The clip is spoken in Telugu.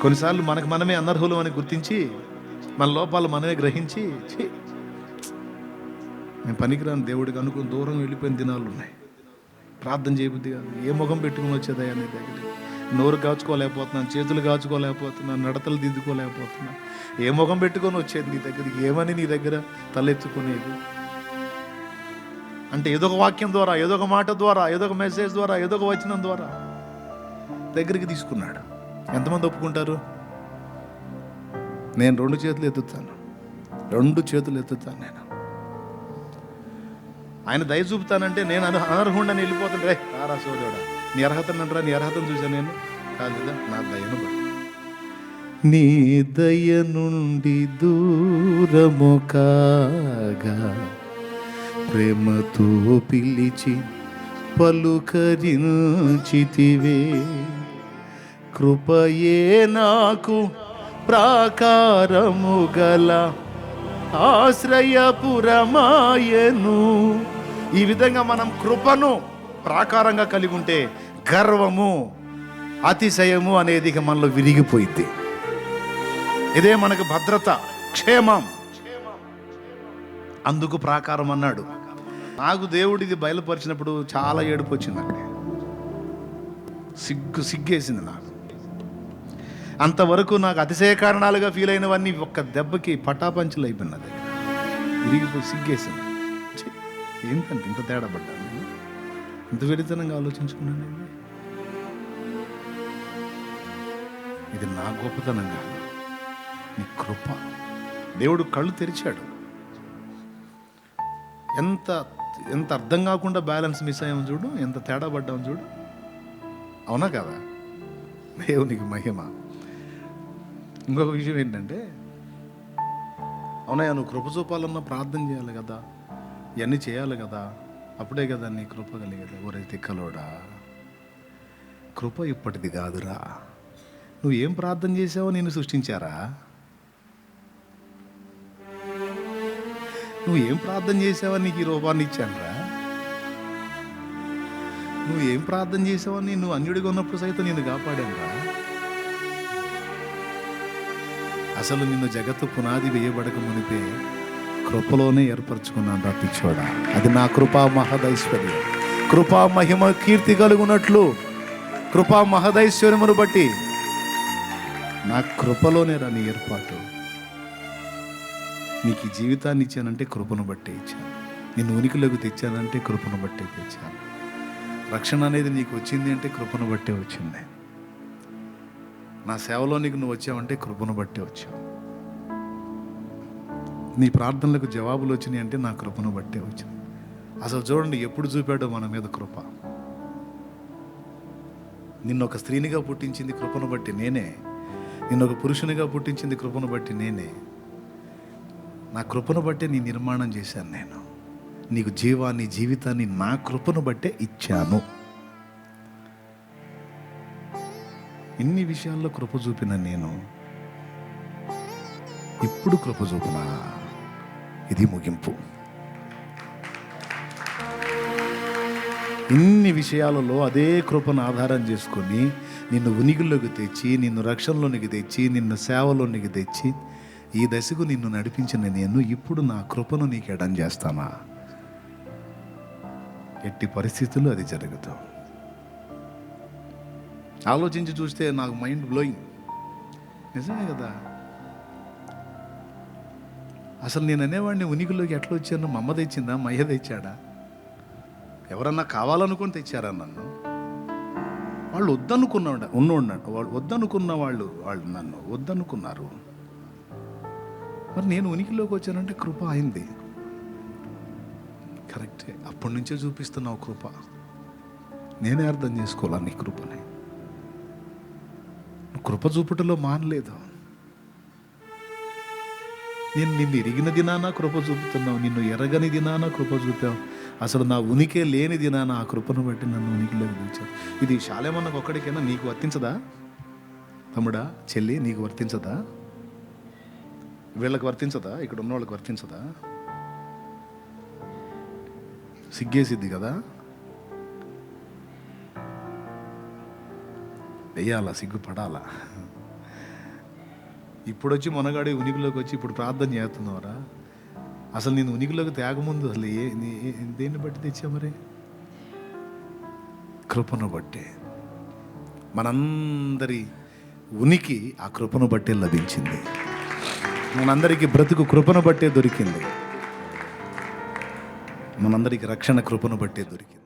కొన్నిసార్లు మనకు మనమే అనర్హులు అని గుర్తించి మన లోపాలు మనమే గ్రహించి నేను పనికిరాను దేవుడికి అనుకుని దూరం వెళ్ళిపోయిన దినాలు ఉన్నాయి. ప్రార్థన చేయబుద్ది కాదు. ఏ ముఖం పెట్టుకుని వచ్చేదయ్యా నీ దగ్గర? నోరు కాచుకోలేకపోతున్నాను, చేతులు కాచుకోలేకపోతున్నాను, నడతలు దిద్దుకోలేకపోతున్నాను. ఏ ముఖం పెట్టుకొని వచ్చేది నీ దగ్గరికి? ఏమని నీ దగ్గర తలెత్తుకునేది? అంటే ఏదో ఒక వాక్యం ద్వారా, ఏదో ఒక మాట ద్వారా, ఏదో ఒక మెసేజ్ ద్వారా, ఏదో ఒక వచనం ద్వారా దగ్గరికి తీసుకున్నాడు. ఎంతమంది ఒప్పుకుంటారు? నేను 2 చేతులు ఎత్తుతాను, 2 చేతులు ఎత్తుతాను. నేను ఆయన దయ చూపుతానంటే నేను అనర్హుండని వెళ్ళిపోతాను. రే రారా సోదరుడా, నీ అర్హతను అంటారా? నీ అర్హతను చూసాను నేను కాలేదా? నా దయను బట్టి. నీ దయ నుండి దూరము కాగా ప్రేమతో పిలిచి పలుకరించితివే. కృపయే నాకు ప్రాకారము గల ఆశ్రయపురమాయను. ఈ విధంగా మనం కృపను ప్రాకారంగా కలిగి ఉంటే గర్వము, అతిశయము అనేది ఇక మనలో విరిగిపోయింది. ఇదే మనకు భద్రత, క్షేమం. అందుకు ప్రాకారం అన్నాడు. నాకు దేవుడిది బయలుపరిచినప్పుడు చాలా ఏడుపు వచ్చిందండి. సిగ్గేసింది నాకు. అంతవరకు నాకు అతిశయ కారణాలుగా ఫీల్ అయినవన్నీ ఒక్క దెబ్బకి పటాపంచులు అయిపోయినది. విరిగిపోయి సిగ్గేసింది. ఏంటంటే ఇంత తేడా పడ్డాను నేను, ఇంత వెరితనంగా ఆలోచించుకున్నాను. ఇది నా గొప్పతనం కాదు, నీ కృప. దేవుడు కళ్ళు తెరిచాడు. ఎంత ఎంత అర్థం కాకుండా బ్యాలెన్స్ మిస్ అయ్యాము చూడు, ఎంత తేడా పడ్డాము చూడు. అవునా కదా? దేవునికి మహిమ. ఇంకొక విషయం ఏంటంటే, అవునయ్యా నువ్వు కృప చూపాలన్నా ప్రార్థన చేయాలి కదా, ఇవన్నీ చేయాలి కదా, అప్పుడే కదా నీ కృప కలిగేది. ఒరే తిక్కలోడా, కృప ఇప్పటిది కాదురా. నువ్వు ఏం ప్రార్థన చేసావో నేను సృష్టించారా? నువ్వు ఏం ప్రార్థన చేసావో నీకు ఈ రూపాన్ని ఇచ్చానురా. నువ్వు ఏం ప్రార్థన చేసావని నువ్వు అన్యుడిగా ఉన్నప్పుడు సైతం నేను కాపాడానురా. అసలు నిన్ను జగత్తు పునాది వేయబడక మునిపే కృపలోనే ఏర్పరచుకున్నాను రా పిచ్చోడా. అది నా కృపా మహదైశ్వర్యం. కృపా మహిమ కీర్తి కలుగునట్లు కృపా మహదైశ్వర్యమును బట్టి నా కృపలోనే రా నీ ఏర్పాటు. నీకు ఈ జీవితాన్ని ఇచ్చానంటే కృపను బట్టే ఇచ్చాను. నిన్ను ఉనికిలోకి తెచ్చానంటే కృపను బట్టే తెచ్చాను. రక్షణ అనేది నీకు వచ్చింది అంటే కృపను బట్టే వచ్చింది. నా సేవలో నీకు నువ్వు వచ్చావంటే కృపను బట్టే వచ్చావు. నీ ప్రార్థనలకు జవాబులు వచ్చినాయి అంటే నా కృపను బట్టే వచ్చింది. అసలు చూడండి ఎప్పుడు చూపాడో మన మీద కృప. నిన్ను ఒక స్త్రీనిగా పుట్టించింది కృపను బట్టి నేనే. నిన్ను ఒక పురుషునిగా పుట్టించింది కృపను బట్టి నేనే. నా కృపను బట్టే నీ నిర్మాణం చేశాను నేను. నీకు జీవాన్ని, జీవితాన్ని నా కృపను బట్టే ఇచ్చాను. ఇన్ని విషయాల్లో కృప చూపిన నేను ఇప్పుడు కృప చూపునా? ఇది ముగింపు. ఇన్ని విషయాలలో అదే కృపను ఆధారం చేసుకొని నిన్ను ఉనికిలోకి తెచ్చి, నిన్ను రక్షణలోనికి తెచ్చి, నిన్ను సేవలోనికి తెచ్చి ఈ దశకు నిన్ను నడిపించిన నేను ఇప్పుడు నా కృపను నీకు ఎడం చేస్తానా? ఎట్టి పరిస్థితుల్లో అది జరుగుతాం. ఆలోచించి చూస్తే నాకు మైండ్ బ్లోయింగ్. నిజమే కదా? అసలు నేను అనేవాడిని ఉనికిలోకి ఎట్లా వచ్చాను? మా అమ్మ తెచ్చిందా? మా అయ్య తెచ్చాడా? ఎవరన్నా కావాలనుకొని తెచ్చారా నన్ను? వాళ్ళు వాళ్ళు వద్దనుకున్న వాళ్ళు నన్ను వద్దనుకున్నారు. మరి నేను ఉనికిలోకి వచ్చానంటే కృప అయింది. కరెక్టే. అప్పటి నుంచే చూపిస్తున్నావు కృప. నేనే అర్థం చేసుకోవాలా నీ కృపని. కృప చూపుటలో మానలేదు. నేను నిన్ను ఎరిగిన దినాన కృప చూపుతున్నావు, నిన్ను ఎరగని దినాన కృప చూపావు. అసలు నా ఉనికే లేని దినాన ఆ కృపను బట్టి నన్ను ఉనికిలోకి తెచ్చావు. ఇది శాలేమన్నకు ఒక్కడికైనా నీకు వర్తించదా? తమ్ముడా, చెల్లి, నీకు వర్తించదా? వీళ్ళకి వర్తించదా? ఇక్కడ ఉన్న వాళ్ళకి వర్తించదా? సిగ్గేసిద్ది కదా? వెయ్యాలా, సిగ్గుపడాలా? ఇప్పుడు వచ్చి మొనగాడి ఉనికిలోకి వచ్చి ఇప్పుడు ప్రార్థన చేస్తున్నావురా? అసలు నేను ఉనికిలోకి తేగముందు అసలు దేన్ని బట్టి తెచ్చా మరి? కృపను బట్టే. మనందరి ఉనికి ఆ కృపను బట్టే లభించింది. మనందరికీ బ్రతుకు కృపను బట్టే దొరికింది. మనందరికీ రక్షణ కృపను బట్టే దొరికింది.